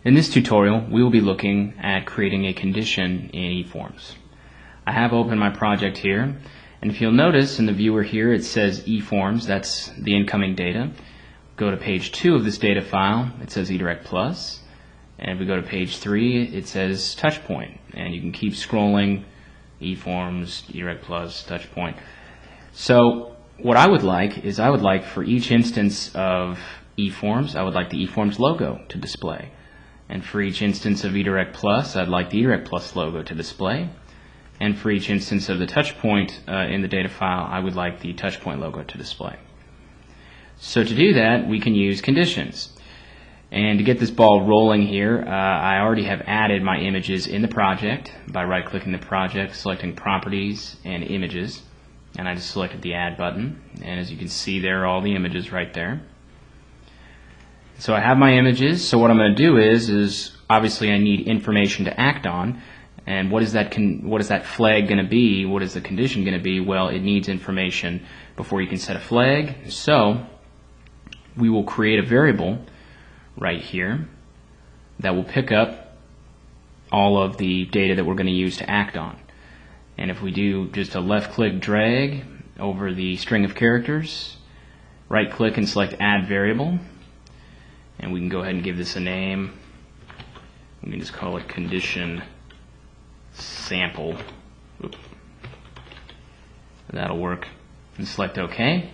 In this tutorial, we will be looking at creating a condition in eFORMz. I have opened my project here, and if you'll notice in the viewer here it says eFORMz, that's the incoming data. Go to page 2 of this data file, it says eDirect Plus, and if we go to page 3 it says touchpoint, and you can keep scrolling, eFORMz, eDirect Plus, touchpoint. So what I would like is for each instance of eFORMz, I would like the eFORMz logo to display. And for each instance of eDirect Plus, I'd like the eDirect Plus logo to display. And for each instance of the touchpoint in the data file, I would like the touchpoint logo to display. So to do that, we can use conditions. And to get this ball rolling here, I already have added my images in the project by right-clicking the project, selecting Properties and Images. And I just selected the Add button. And as you can see, there are all the images right there. So I have my images, so what I'm going to do is obviously I need information to act on, and what is that flag going to be? What is the condition going to be? Well, it needs information before you can set a flag, so we will create a variable right here that will pick up all of the data that we're going to use to act on. And if we do just a left-click drag over the string of characters, right-click and select Add Variable, and we can go ahead and give this a name. We can just call it condition sample. Oops. That'll work. And select OK.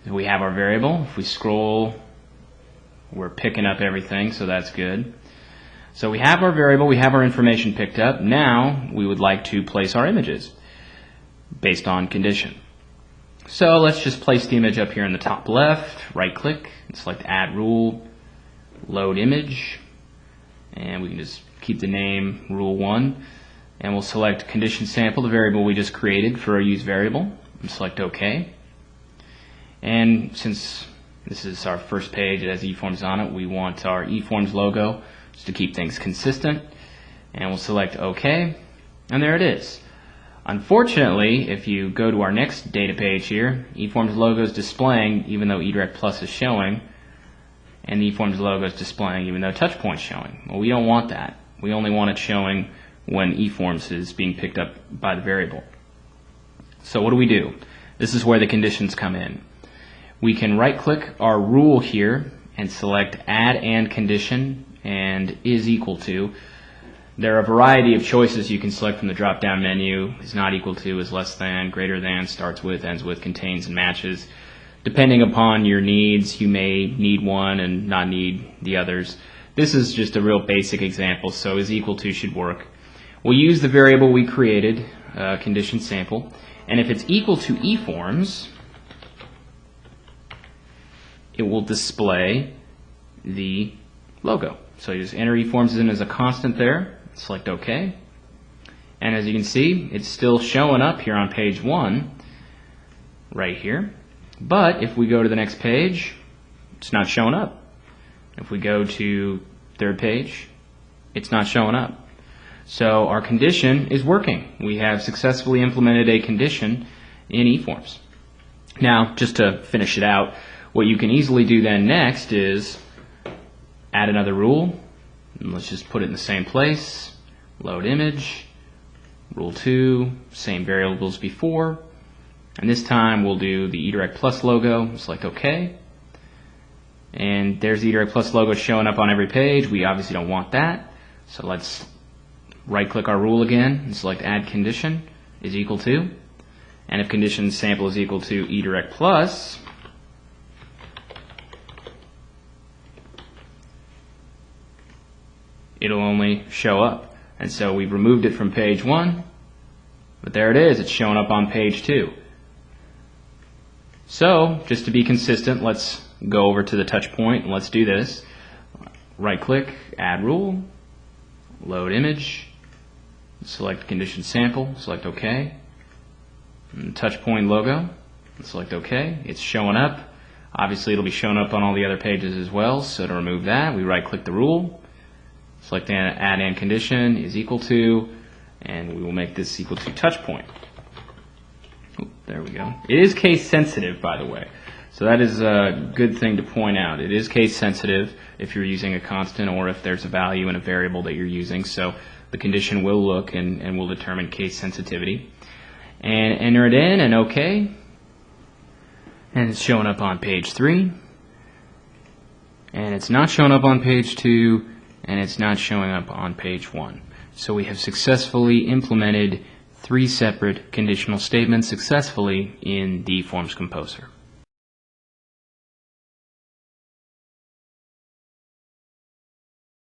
We have our variable. If we scroll, we're picking up everything, so that's good. So we have our variable, we have our information picked up. Now we would like to place our images based on condition. So let's just place the image up here in the top left, right click, and select Add Rule, Load Image, and we can just keep the name Rule 1, and we'll select Condition Sample, the variable we just created for our use variable, and select OK. And since this is our first page, it has eFORMz on it, we want our eFORMz logo just to keep things consistent, and we'll select OK, and there it is. Unfortunately, if you go to our next data page here, eFORMz logo is displaying even though eDirect Plus is showing, and the eFORMz logo is displaying even though touchpoint is showing. Well, we don't want that. We only want it showing when eFORMz is being picked up by the variable. So what do? This is where the conditions come in. We can right-click our rule here and select Add and Condition and is equal to. There are a variety of choices you can select from the drop-down menu. Is not equal to, is less than, greater than, starts with, ends with, contains, and matches. Depending upon your needs, you may need one and not need the others. This is just a real basic example, so is equal to should work. We'll use the variable we created, condition sample, and if it's equal to eFORMz, it will display the logo. So you just enter eFORMz in as a constant there. Select OK, and as you can see, it's still showing up here on page 1 right here, but if we go to the next page, it's not showing up. If we go to third page, it's not showing up. So our condition is working. We have successfully implemented a condition in eFORMz. Now, just to finish it out, what you can easily do then next is add another rule. And let's just put it in the same place, load image, rule 2, same variables before, and this time we'll do the eDirect Plus logo, select OK, and there's the eDirect Plus logo showing up on every page. We obviously don't want that, so let's right click our rule again and select Add Condition is equal to, and if condition sample is equal to eDirect Plus, it'll only show up. And so we've removed it from page 1, but there it is, it's showing up on page 2. So, just to be consistent, let's go over to the touch point and let's do this. Right click, Add Rule, Load Image, select Condition Sample, select OK, and touch point logo, select OK. It's showing up. Obviously it'll be showing up on all the other pages as well, so to remove that, we right click the rule, select Add and Condition is equal to, and we will make this equal to touchpoint. There we go. It is case sensitive, by the way. So that is a good thing to point out. It is case sensitive if you're using a constant or if there's a value in a variable that you're using. So the condition will look and will determine case sensitivity. And enter it in and OK. And it's showing up on page 3. And it's not showing up on page 2. And it's not showing up on page 1. So we have successfully implemented 3 separate conditional statements successfully in the eFORMz composer.